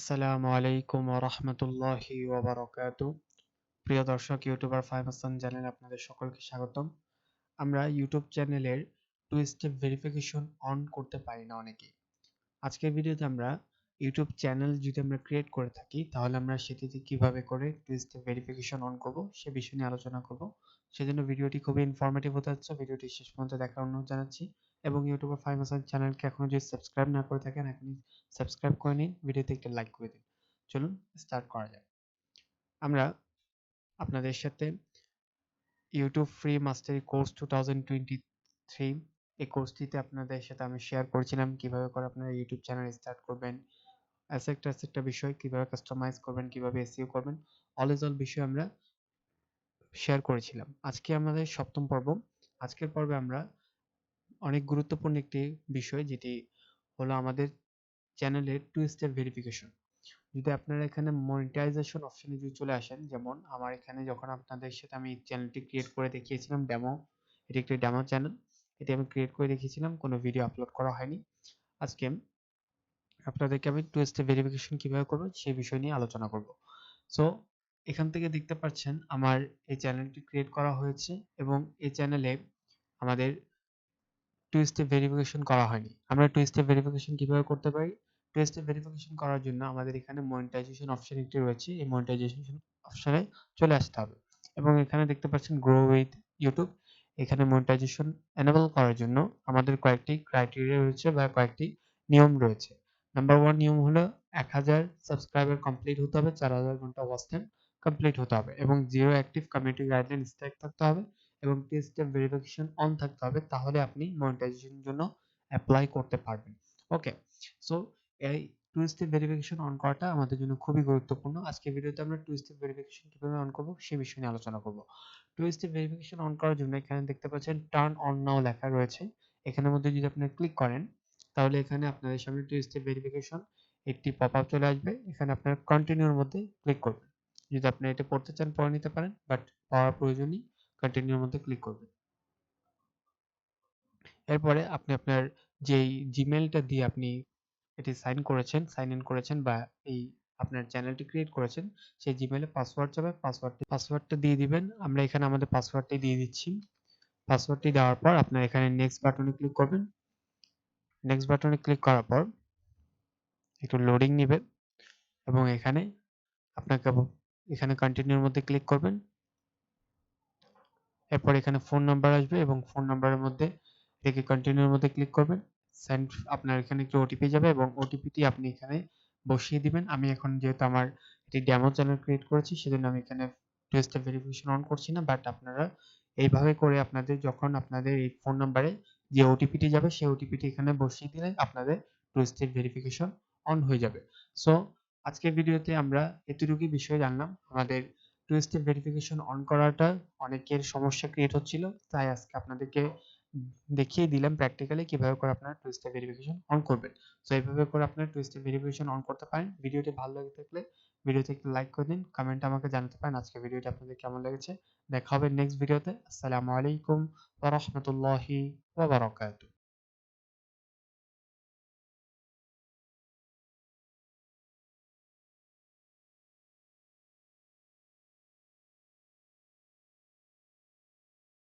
আসসালামু আলাইকুম ওয়া রাহমাতুল্লাহি ওয়া বারাকাতুহু। প্রিয় দর্শক, ইউটিউবার ফাহিম হাসান চ্যানেলে আপনাদের সকলকে স্বাগতম। আমরা ইউটিউব চ্যানেলের টু স্টেপ ভেরিফিকেশন অন করতে পারি না অনেকেই। আজকের ভিডিওতে আমরা ইউটিউব চ্যানেল যদি আমরা ক্রিয়েট করে থাকি তাহলে আমরা সেটিতে কিভাবে করে টু স্টেপ ভেরিফিকেশন অন করব সে বিষয় নিয়ে আলোচনা করব। সেজন্য ভিডিওটি খুবই ইনফরমেটিভ হতে যাচ্ছে। ভিডিওটি শেষ পর্যন্ত দেখার অনুরোধ জানাচ্ছি এবং ইউটিউবার ফাহিম হাসান চ্যানেলকে এখনো যদি সাবস্ক্রাইব না করে থাকেন এখনই সাবস্ক্রাইব করে নিন, ভিডিওতে একটা লাইক করে দিন। চলুন স্টার্ট করা যাক। আমরা আপনাদের সাথে ইউটিউব ফ্রি মাস্টারি কোর্স 2023 এই কোর্সটিতে আপনাদের সাথে আমি শেয়ার করেছিলাম কিভাবে করে আপনারা ইউটিউব চ্যানেল স্টার্ট করবেন, একটা বিষয় কিভাবে কাস্টমাইজ করবেন, কিভাবে এসইও করবেন, অল ইজ অল বিষয় আমরা শেয়ার করেছিলাম। আজকে আমাদের সপ্তম পর্ব। আজকের পর্বে আমরা অনেক গুরুত্বপূর্ণ একটি বিষয়, যেটি হলো আমাদের চ্যানেলের টু স্টেপ ভেরিফিকেশন। যদি আপনারা এখানে মনিটাইজেশন অপশনে যদি চলে আসেন, যেমন আমার এখানে যখন আপনাদের সাথে আমি চ্যানেলটি ক্রিয়েট করে দেখিয়েছিলাম ডেমো, এটি একটি ডেমো চ্যানেল, এটি আমি ক্রিয়েট করে দেখিয়েছিলাম, কোনো ভিডিও আপলোড করা হয়নি। আজকে আপনাদেরকে আমি টু স্টেপ ভেরিফিকেশন কিভাবে করব সেই বিষয় নিয়ে আলোচনা করব। সো এখান থেকে দেখতে পাচ্ছেন আমার এই চ্যানেলটি ক্রিয়েট করা হয়েছে এবং এই চ্যানেলে আমাদের টু স্টেপ ভেরিফিকেশন করা হয়নি। আমরা টু স্টেপ ভেরিফিকেশন কিভাবে করতে পারি? টু স্টেপ ভেরিফিকেশন করার জন্য আমাদের এখানে মনিটাইজেশন অপশন একটি রয়েছে। এই মনিটাইজেশন অপশনে চলে আসতে হবে এবং এখানে দেখতে পাচ্ছেন গ্রো উইথ ইউটিউব। এখানে মনিটাইজেশন এনেবল করার জন্য আমাদের কয়েকটি ক্রাইটেরিয়া রয়েছে বা কয়েকটি নিয়ম রয়েছে। নাম্বার 1 নিয়ম হলো 1000 সাবস্ক্রাইবার কমপ্লিট হতে হবে, 4000 ঘন্টা ওয়াচ টাইম কমপ্লিট হতে হবে এবং zero active community guideline strike থাকতে হবে এবং টু স্টেপ ভেরিফিকেশন অন থাকতে হবে, তাহলে আপনি মনিটাইজেশনের জন্য অ্যাপ্লাই করতে পারবেন। ওকে, সো এই টু স্টেপ ভেরিফিকেশন অন করাটা আমাদের জন্য খুবই গুরুত্বপূর্ণ। আজকে ভিডিওতে আমরা টু স্টেপ ভেরিফিকেশন কিভাবে অন করব সেই বিষয় নিয়ে আলোচনা করব। টু স্টেপ ভেরিফিকেশন অন করার জন্য এখানে দেখতে পাচ্ছেন টার্ন অন নাও লেখা রয়েছে। এখানের মধ্যে যদি আপনি ক্লিক করেন তাহলে এখানে আপনাদের সামনে টু স্টেপ ভেরিফিকেশন একটি পপআপ চলে আসবে। এখানে আপনারা কন্টিনিউর মধ্যে ক্লিক করবেন। যদি আপনি এটা পড়তে চান পড়ে নিতে পারেন, বাট পড়ার প্রয়োজন নেই, কন্টিনিউর মধ্যে ক্লিক করবেন। এরপরে আপনি আপনার যেই জিমেইলটা দিয়ে আপনি এটি সাইন ইন করেছেন বা এই আপনার চ্যানেলটি ক্রিয়েট করেছেন, সেই জিমেইলে পাসওয়ার্ড যাবে, পাসওয়ার্ডটা দিয়ে দিবেন। আমরা এখানে আমাদের পাসওয়ার্ডটি দিয়ে দিচ্ছি। পাসওয়ার্ডটি দেওয়ার পর আপনার এখানে নেক্সট বাটনে ক্লিক করবেন। নেক্সট বাটনে ক্লিক করার পর একটু লোডিং নিবে এবং এখানে আপনাকে এখানে কন্টিনিউর মধ্যে ক্লিক করবেন। এরপর এখানে ফোন নাম্বার আসবে এবং ফোন নাম্বারের মধ্যে থেকে কন্টিনিউর মধ্যে ক্লিক করবেন। সেন্ড, আপনার এখানে একটি ওটিপি যাবে এবং ওটিপিটি আপনি এখানে বসিয়ে দিবেন। আমি এখন যেহেতু আমার একটি ডেমো চ্যানেল ক্রিয়েট করেছি সেজন্য আমি এখানে টু স্টেপ ভেরিফিকেশন অন করছি না, বাট আপনারা এইভাবে করে আপনাদের যখন আপনাদের এই ফোন নাম্বারে যে ওটিপিটি যাবে সেই ওটিপিটি এখানে বসিয়ে দিলে আপনাদের টু স্টেপ ভেরিফিকেশন অন হয়ে যাবে। সো আজকের ভিডিওতে আমরা এতটুকুই বিষয় জানলাম। আমাদের টু স্টেপ ভেরিফিকেশন অন করাটা অনেকের সমস্যা ক্রিয়েট হচ্ছিল, তাই আজকে আপনাদেরকে দেখিয়ে দিলাম প্র্যাকটিক্যালি কিভাবে করে আপনারা টু স্টেপ ভেরিফিকেশন অন করবেন। সো এইভাবে করে আপনারা টু স্টেপ ভেরিফিকেশন অন করতে পারেন। ভিডিওটি ভালো লেগে থাকলে ভিডিওতে একটু লাইক করে দিন, কমেন্টে আমাকে জানাতে পারেন আজকে ভিডিওটি আপনাদের কেমন লেগেছে। দেখা হবে নেক্সট ভিডিওতে। আসসালামু আলাইকুম ওয়া রাহমাতুল্লাহি ওয়া বারাকাতুহু।